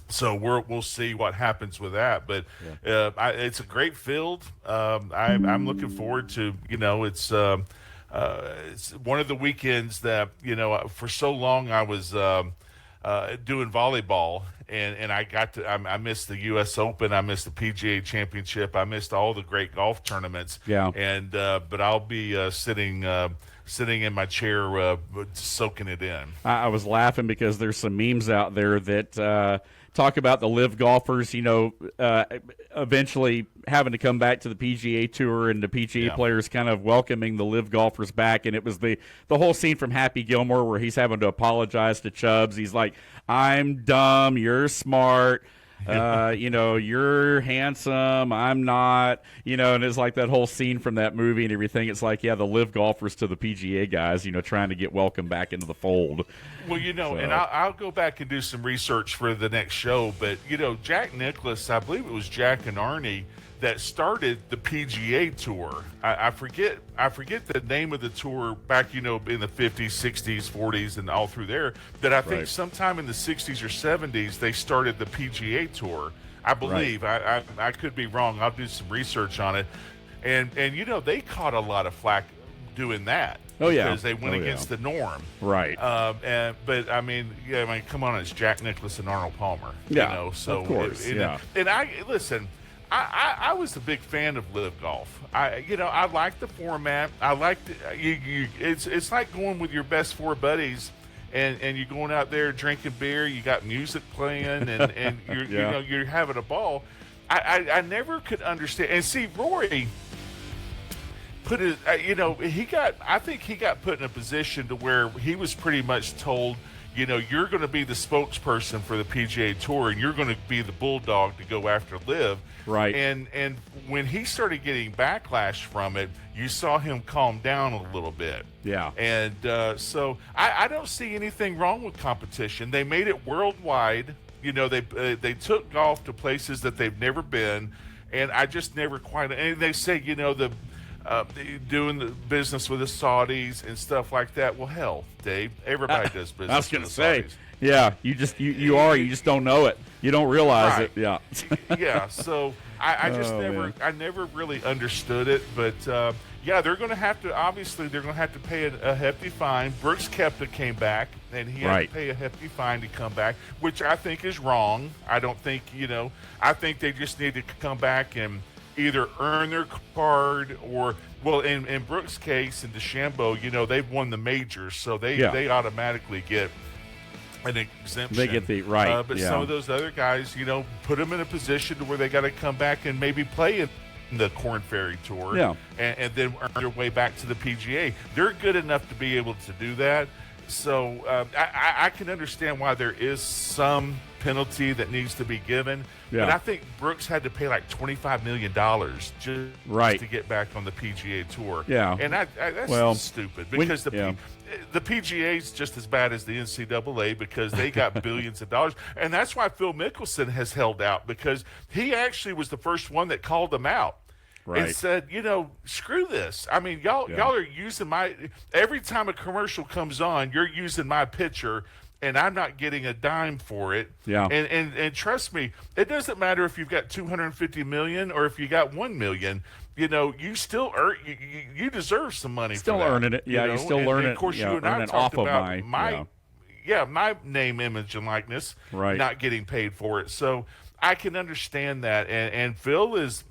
D: so we'll see what happens with that. But it's a great field. I'm looking forward to, you know, it's one of the weekends that, you know, for so long I was doing volleyball, and I missed the U.S. Open, I missed the PGA Championship, I missed all the great golf tournaments.
C: Yeah.
D: And but I'll be sitting in my chair soaking it in.
C: I was laughing because there's some memes out there that talk about the live golfers, you know, eventually having to come back to the PGA Tour, and the PGA players kind of welcoming the live golfers back. And it was the whole scene from Happy Gilmore where he's having to apologize to Chubbs. He's like, "I'm dumb, you're smart. You know, you're handsome, I'm not," you know, and it's like that whole scene from that movie and everything. It's like, yeah, the live golfers to the PGA guys, you know, trying to get welcome back into the fold.
D: Well, you know, and I'll go back and do some research for the next show, but, you know, Jack Nicklaus, I believe it was Jack and Arnie that started the PGA Tour. I forget the name of the tour back, you know, in the 50s, 60s, 40s, and all through there. That I think sometime in the 60s or 70s they started the PGA Tour. I believe. I could be wrong. I'll do some research on it. And you know, they caught a lot of flack doing that.
C: Oh, yeah.
D: Because they went against the norm.
C: Right.
D: But I mean, come on, it's Jack Nicklaus and Arnold Palmer.
C: Yeah,
D: You know, so
C: of course.
D: And I listen. I was a big fan of live golf. I like the format. I like it's like going with your best four buddies, and you're going out there drinking beer. You got music playing, and you're you know, you're having a ball. I never could understand. And see, Rory put it. I think he got put in a position to where he was pretty much told, you know, you're going to be the spokesperson for the PGA Tour, and you're going to be the bulldog to go after live.
C: Right.
D: And when he started getting backlash from it, you saw him calm down a little bit.
C: Yeah.
D: And so I don't see anything wrong with competition. They made it worldwide. You know, they took golf to places that they've never been, and I just never quite. And they say, you know, doing the business with the Saudis and stuff like that. Well, hell, Dave, everybody does business.
C: I was going to
D: with
C: say,
D: the Saudis.
C: yeah, you just don't know it. You don't realize it. Yeah.
D: Yeah. So I just I never really understood it, but yeah, they're going to have to pay a hefty fine. Brooks Koepka came back, and he had to pay a hefty fine to come back, which I think is wrong. I don't think, you know, I think they just need to come back and either earn their card or, well, in Brooks' case and DeChambeau, you know, they've won the majors, so they automatically get an exemption.
C: They get
D: but some of those other guys, you know, put them in a position to where they got to come back and maybe play in the Korn Ferry Tour, and then earn their way back to the PGA. They're good enough to be able to do that. So I can understand why there is some penalty that needs to be given. But I think Brooks had to pay like $25 million just to get back on the PGA Tour.
C: Yeah.
D: And that's stupid because the PGA is just as bad as the NCAA because they got billions of dollars. And that's why Phil Mickelson has held out, because he actually was the first one that called them out. And said, you know, screw this. I mean, y'all are using every time a commercial comes on, you're using my picture, and I'm not getting a dime for it.
C: Yeah.
D: And trust me, it doesn't matter if you've got $250 million or if you got $1 million. You know, you still you deserve some money.
C: Still
D: for that,
C: earning it. Yeah, you still earning it.
D: Of course, you and I talked about my name, image, and likeness. Not getting paid for it. So I can understand that. And Phil's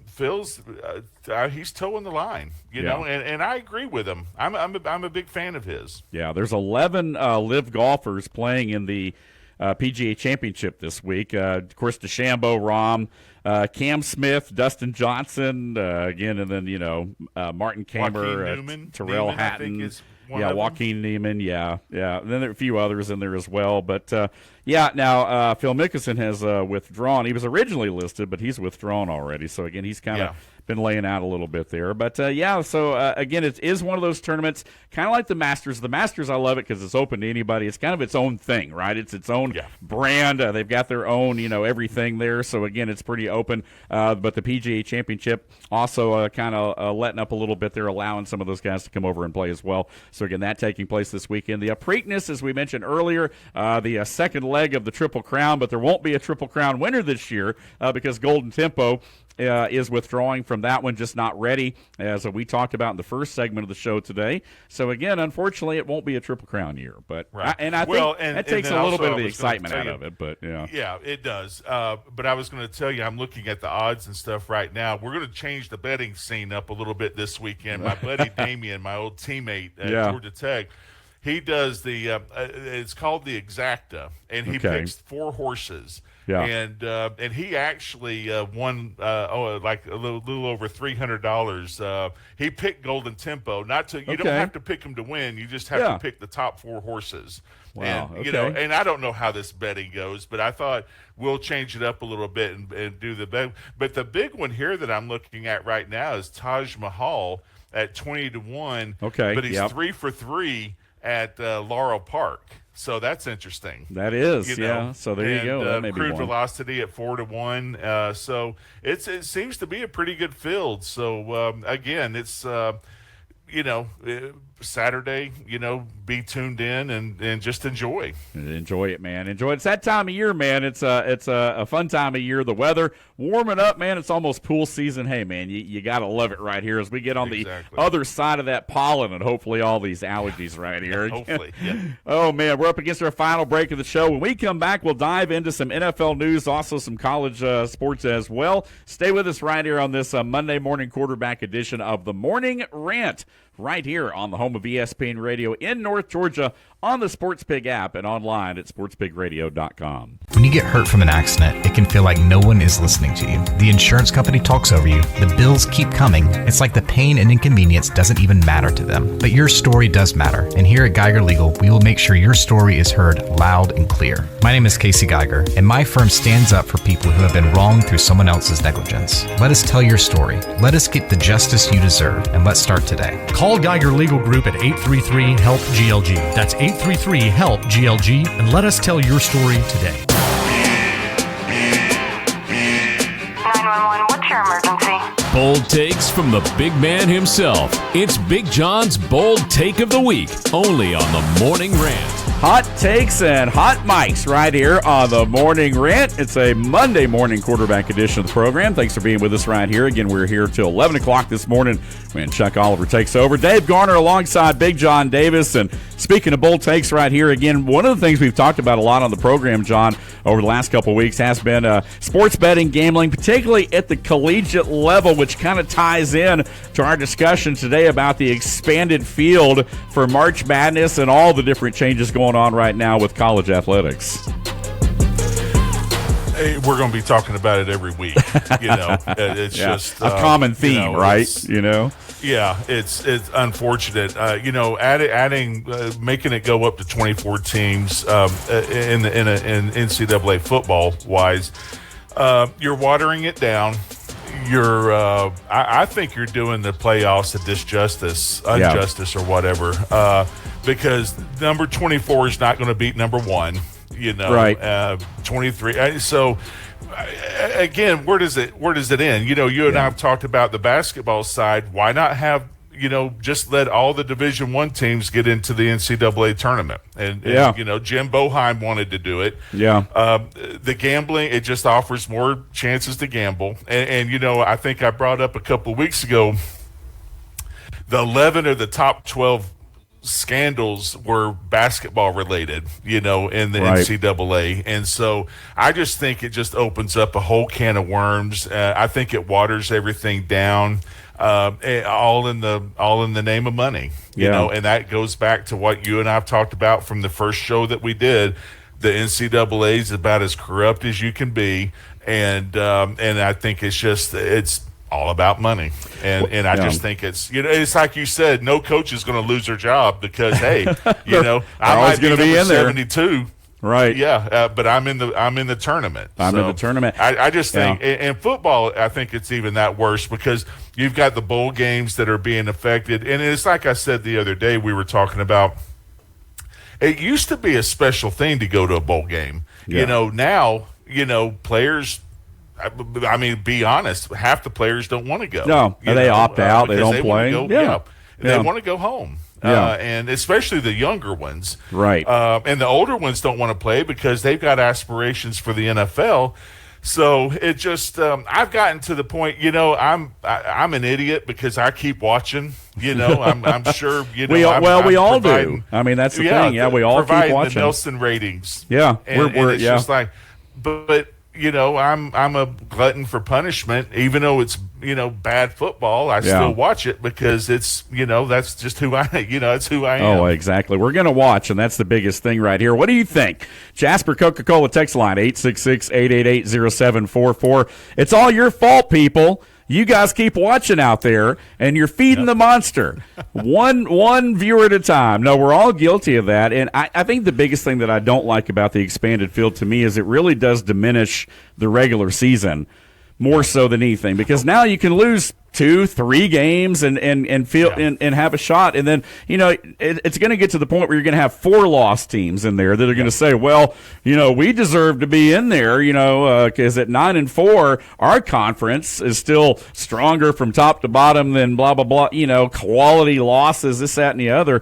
D: he's towing the line, you know, and I agree with him. I'm a big fan of his.
C: Yeah, there's 11 live golfers playing in the PGA Championship this week. Of course, DeChambeau, Rahm, Cam Smith, Dustin Johnson, again, and then, Martin Kamer, Terrell Hatton. Joaquin Neiman, yeah. And then there are a few others in there as well. But, now Phil Mickelson has withdrawn. He was originally listed, but he's withdrawn already. So, again, he's kind of been laying out a little bit there. But, so, again, it is one of those tournaments, kind of like the Masters. The Masters, I love it because it's open to anybody. It's kind of its own thing, right? It's its own brand. They've got their own, everything there. So, again, it's pretty open. But the PGA Championship also kind of letting up a little bit there, allowing some of those guys to come over and play as well. So, again, that taking place this weekend. The Preakness, as we mentioned earlier, the second leg of the Triple Crown, but there won't be a Triple Crown winner this year because Golden Tempo is withdrawing from that one, just not ready, as we talked about in the first segment of the show today. So, again, unfortunately, it won't be a Triple Crown year. But I think that takes a little bit of the excitement out of it. But
D: yeah, it does. But I was going to tell you, I'm looking at the odds and stuff right now. We're going to change the betting scene up a little bit this weekend. My buddy Damien, my old teammate at Georgia Tech, he does the it's called the Exacta, and he picks 4 horses. Yeah, and he actually won like a little over $300. He picked Golden Tempo. You don't have to pick him to win. You just have to pick the top 4 horses.
C: Wow.
D: And and I don't know how this betting goes, but I thought we'll change it up a little bit and do the bet. But the big one here that I'm looking at right now is Taj Mahal at 20-1.
C: Okay,
D: but he's 3 for 3 at Laurel Park. So that's interesting.
C: That is, So there you go. That may be
D: crude
C: one.
D: velocity at 4-1. So it seems to be a pretty good field. So again, it's Saturday. Be tuned in and just enjoy.
C: Enjoy it, man. Enjoy it. It's that time of year, man. It's a fun time of year. The weather warming up, man. It's almost pool season. Hey, man, you got to love it right here as we get on the other side of that pollen and hopefully all these allergies right here.
D: Hopefully, yeah.
C: Oh, man, we're up against our final break of the show. When we come back, we'll dive into some NFL news, also some college sports as well. Stay with us right here on this Monday morning quarterback edition of the Morning Rant, right here on the home of ESPN Radio in North Georgia, on the SportsPig app and online at sportspigradio.com.
I: When you get hurt from an accident, it can feel like no one is listening to you. The insurance company talks over you. The bills keep coming. It's like the pain and inconvenience doesn't even matter to them. But your story does matter. And here at Geiger Legal, we will make sure your story is heard loud and clear. My name is Casey Geiger, and my firm stands up for people who have been wronged through someone else's negligence. Let us tell your story. Let us get the justice you deserve. And let's start today.
J: Call Geiger Legal Group at 833-HELP-GLG. That's 833-HELP-GLG, and let us tell your story today.
K: 911, what's your emergency?
F: Bold takes from the big man himself. It's Big John's Bold Take of the Week, only on the Morning Rant.
C: Hot takes and hot mics right here on the Morning Rant. It's a Monday morning quarterback edition of the program. Thanks for being with us right here. Again, we're here till 11 o'clock this morning when Chuck Oliver takes over. Dave Garner alongside Big John Davis. And speaking of bold takes right here, again, one of the things we've talked about a lot on the program, John, over the last couple of weeks has been sports betting, gambling, particularly at the collegiate level, which kind of ties in to our discussion today about the expanded field for March Madness and all the different changes going on right now with college athletics.
D: Hey, we're going to be talking about it every week. It's just
C: a common theme, right?
D: Yeah, it's unfortunate. Adding, making it go up to 24 teams in NCAA football wise, you're watering it down. I think you're doing the playoffs a injustice or whatever, because number 24 is not going to beat number 1. Right? 23. So again, where does it end? You and I have talked about the basketball side. Why not have just let all the Division I teams get into the NCAA tournament? And Jim Boeheim wanted to do it. Yeah. The gambling, it just offers more chances to gamble. And I think I brought up a couple of weeks ago, the 11 of the top 12 scandals were basketball related, in the NCAA. And so I just think it just opens up a whole can of worms. I think it waters everything down. All in the name of money, and that goes back to what you and I've talked about from the first show that we did. The NCAA is about as corrupt as you can be, and I think it's all about money, and I just think it's it's like you said, no coach is going to lose their job because hey, I might be number 72.
C: Right.
D: Yeah, but I'm in the tournament.
C: I'm in the tournament.
D: I just think in football, I think it's even that worse because you've got the bowl games that are being affected, and it's like I said the other day we were talking about. It used to be a special thing to go to a bowl game.
C: Yeah.
D: Now players. I mean, be honest. Half the players don't want to go.
C: No, they opt out. They don't play.
D: They want to go home. And especially the younger ones,
C: right?
D: And the older ones don't want to play because they've got aspirations for the NFL. So it just, I've gotten to the point, I'm an idiot because I keep watching. I'm sure.
C: We all do. I mean, that's the thing. Yeah, we all keep watching
D: the Nielsen ratings.
C: Yeah,
D: and it's just like, but. I'm a glutton for punishment, even though it's bad football. I still watch it because it's that's just who it's who I am.
C: Oh, exactly. We're gonna watch, and that's the biggest thing right here. What do you think? Jasper Coca-Cola text line 866-888-0744. It's all your fault, people. You guys keep watching out there, and you're feeding the monster. One viewer at a time. No, we're all guilty of that. And I think the biggest thing that I don't like about the expanded field to me is it really does diminish the regular season more so than anything, because now you can lose 2-3 games and have a shot, and then it's going to get to the point where you're going to have 4 lost teams in there that are going to say, well, we deserve to be in there, because at 9-4 our conference is still stronger from top to bottom than blah blah blah, quality losses, this, that, and the other.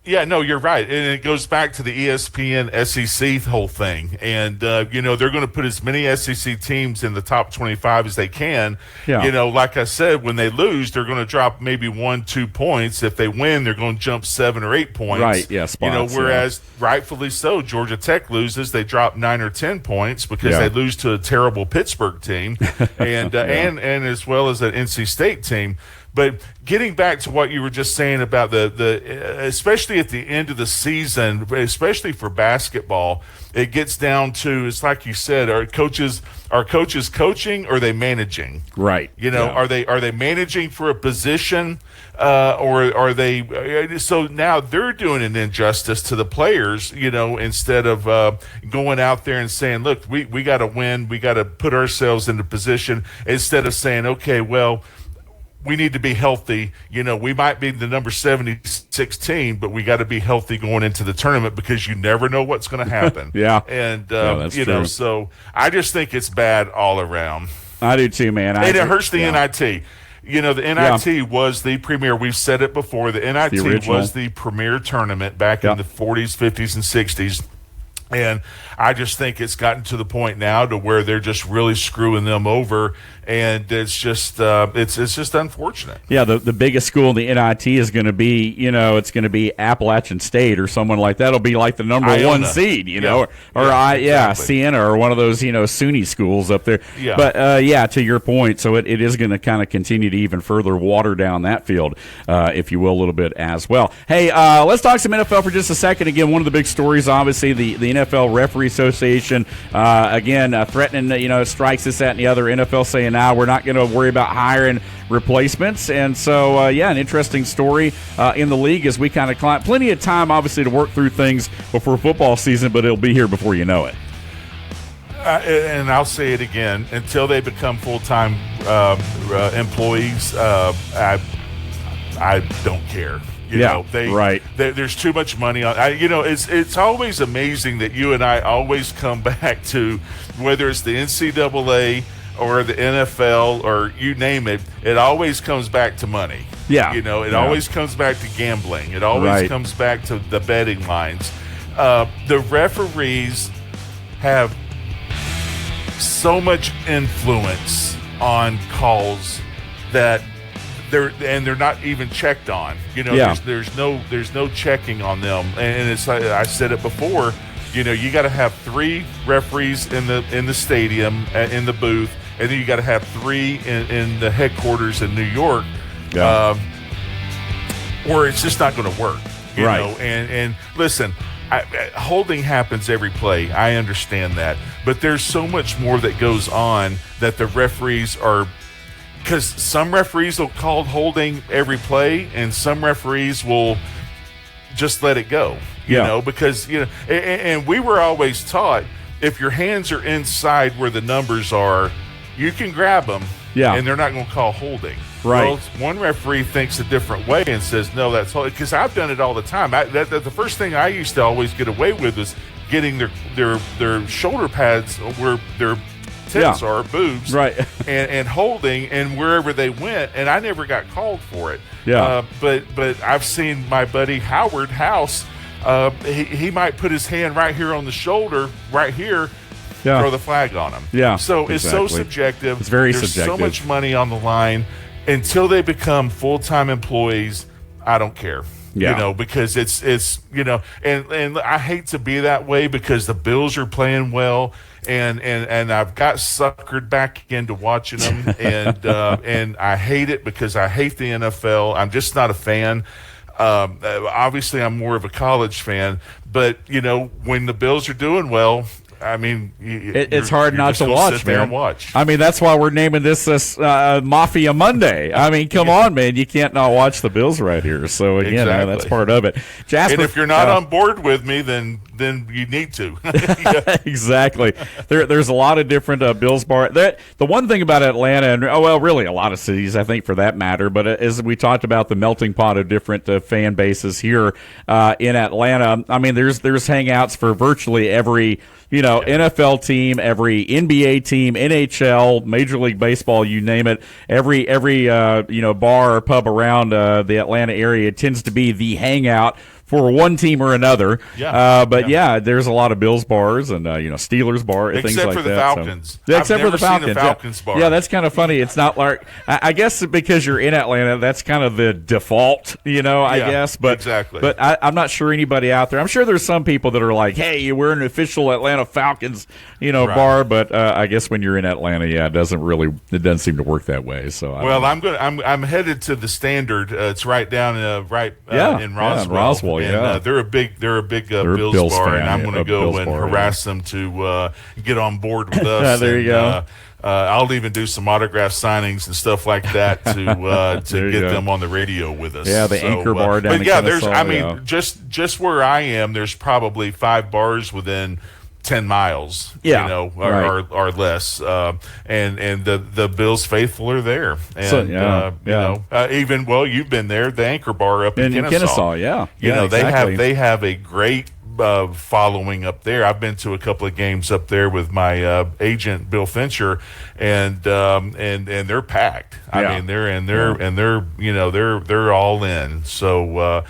D: Yeah, no, you're right. And it goes back to the ESPN SEC whole thing. And, they're going to put as many SEC teams in the top 25 as they can.
C: Yeah.
D: Like I said, when they lose, they're going to drop maybe 1-2 points. If they win, they're going to jump 7 or 8 points.
C: Right, yeah, spots,
D: whereas rightfully so, Georgia Tech loses, they drop 9 or 10 points because they lose to a terrible Pittsburgh team and as well as an NC State team. But getting back to what you were just saying about the especially at the end of the season, especially for basketball, it gets down to, it's like you said, are coaches coaching or are they managing?
C: Right.
D: Are they managing for a position or are they so now they're doing an injustice to the players, instead of going out there and saying, look, we got to win, we got to put ourselves into position, instead of saying, okay, well, we need to be healthy. We might be the number 76 team, but we got to be healthy going into the tournament because you never know what's going to happen.
C: Yeah.
D: And,
C: that's true.
D: So I just think it's bad all around.
C: I do too, man.
D: And it hurts the NIT. The NIT was the premier. We've said it before. The NIT was the premier tournament back in the 40s, 50s, and 60s. And I just think it's gotten to the point now to where they're just really screwing them over, and it's just it's just unfortunate.
C: Yeah, the biggest school in the NIT is going to be, it's going to be Appalachian State or someone like that. It'll be like the number one seed, exactly. Siena or one of those, SUNY schools up there.
D: Yeah.
C: But to your point, so it is going to kind of continue to even further water down that field, if you will, a little bit as well. Hey, let's talk some NFL for just a second. Again, one of the big stories, obviously, the NFL Referee Association, threatening, strikes, this, that, and the other. NFL saying, we're not going to worry about hiring replacements. And so, an interesting story in the league as we kind of climb. Plenty of time, obviously, to work through things before football season, but it'll be here before you know it.
D: And I'll say it again, until they become full-time employees, I don't care. There's too much money on. It's always amazing that you and I always come back to, whether it's the NCAA or the NFL or you name it, it always comes back to money.
C: Yeah.
D: It always comes back to gambling. It always comes back to the betting lines. The referees have so much influence on calls that they're not even checked on. There's no checking on them, and it's like I said it before. You got to have 3 referees in the stadium, in the booth, and then you got to have 3 in the headquarters in New York, or it's just not going to work. You know? And listen, holding happens every play. I understand that. But there's so much more that goes on that the referees are – because some referees will call holding every play, and some referees will just let it go, you know, because, you know, and we were always taught if your hands are inside where the numbers are, you can grab them, and they're not going to call holding.
C: Right.
D: Well, one referee thinks a different way and says, no, that's holding. Because I've done it all the time. The first thing I used to always get away with was getting their shoulder pads where their tits are, boobs, and holding, and wherever they went, and I never got called for it. But I've seen my buddy Howard House. He might put his hand right here on the shoulder, right here, throw the flag on him. So it's so subjective.
C: It's very
D: There's
C: subjective.
D: so much money on the line. Until they become full-time employees, I don't care. You know, because it's you know, and I hate to be that way because the Bills are playing well, and I've got suckered back into watching them, and I hate it because I hate the NFL. I'm just not a fan. Obviously, I'm more of a college fan, but you know, when the Bills are doing well, I mean,
C: it's hard not to watch, man.
D: Watch.
C: I mean, that's why we're naming this Mafia Monday. I mean, come on, man. You can't not watch the Bills right here. So, again, that's part of it. Jasper,
D: and if you're not on board with me, then you need to.
C: Exactly. There's a lot of different Bills bar. The one thing about Atlanta, and really a lot of cities, I think, for that matter, but as we talked about the melting pot of different fan bases here in Atlanta, I mean, there's hangouts for virtually every NFL team, every NBA team, NHL, Major League Baseball, you name it. Every bar or pub around the Atlanta area tends to be the hangout for one team or another. There's a lot of Bills bars and Steelers bar and things like that.
D: Except for the Falcons.
C: So. Except for the Falcons.
D: Seen a Falcons bar.
C: Yeah, that's kind of funny. It's not like I guess because you're in Atlanta, that's kind of the default, I guess. But
D: exactly.
C: But I'm not sure anybody out there. I'm sure there's some people that are like, "Hey, we're an official Atlanta Falcons, bar." But I guess when you're in Atlanta, it doesn't seem to work that way. So
D: I'm headed to the Standard. It's right down in Roswell. And they're a big Bills bar,
C: fan,
D: and I'm going to go and harass them to get on board with us.
C: There you go.
D: I'll even do some autograph signings and stuff like that to get them on the radio with us.
C: Yeah, the Anchor Bar down in Kennesaw.
D: Just where I am, there's probably 5 bars within 10 miles, or less, and the Bills faithful are there, and even you've been there, the Anchor Bar up in Kennesaw, they have a great following up there. I've been to a couple of games up there with my agent Bill Fincher, and they're packed. I mean, they're all in. So,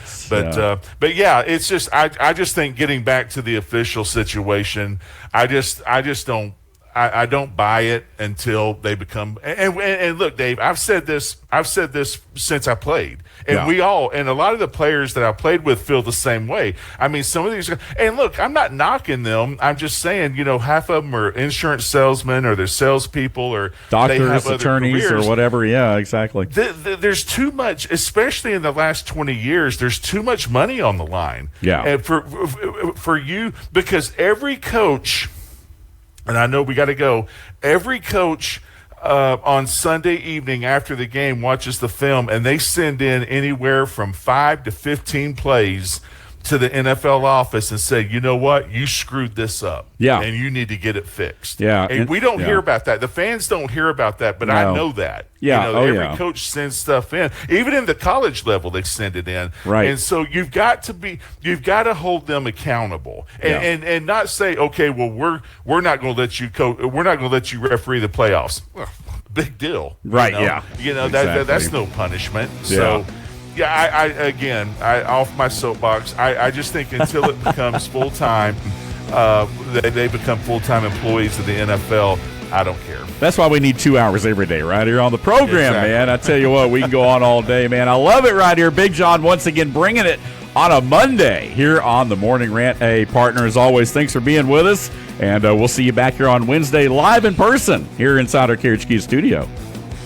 D: it's just I just think getting back to the official situation, I just don't. I don't buy it until they become and look, Dave, I've said this since I played, and and a lot of the players that I played with feel the same way. I mean, some of these, and look, I'm not knocking them. I'm just saying, half of them are insurance salesmen, or they're salespeople, or
C: doctors, attorneys, or whatever. Yeah, exactly.
D: There's too much, especially in the last 20 years. There's too much money on the line.
C: Yeah,
D: and for you, because every coach. And I know we got to go. Every coach on Sunday evening after the game watches the film, and they send in anywhere from 5 to 15 plays to the NFL office and say, you know what, you screwed this up.
C: Yeah.
D: And you need to get it fixed.
C: Yeah.
D: And we don't hear about that. The fans don't hear about that, but I know that.
C: Yeah.
D: Every coach sends stuff in. Even in the college level, they send it in.
C: Right.
D: And so you've got to hold them accountable and not say, okay, well, we're not going to let you we're not going to let you referee the playoffs. Well, big deal.
C: Right.
D: Exactly. That's no punishment. So. I off my soapbox. I just think until it becomes full time, they become full time employees of the NFL. I don't care.
C: That's why we need 2 hours every day right here on the program, man. I tell you what, we can go on all day, man. I love it right here. Big John once again bringing it on a Monday here on the Morning Rant. Hey, partner, as always, thanks for being with us, and we'll see you back here on Wednesday live in person here inside our Carriage Key studio.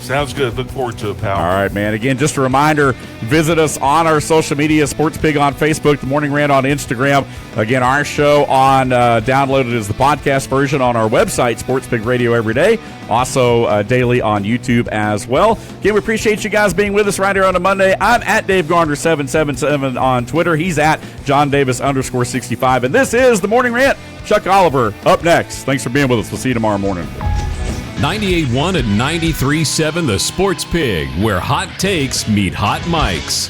D: Sounds good. Look forward to it, pal.
C: All right, man. Again, just a reminder, visit us on our social media, Sports Pig on Facebook, The Morning Rant on Instagram. Again, our show on downloaded as the podcast version on our website, Sports Pig Radio every day. Also daily on YouTube as well. Again, we appreciate you guys being with us right here on a Monday. I'm at Dave Garner 777 on Twitter. He's at John Davis _65. And this is The Morning Rant. Chuck Oliver up next. Thanks for being with us. We'll see you tomorrow morning.
F: 98.1 and 93.7 The Sports Pig, where hot takes meet hot mics.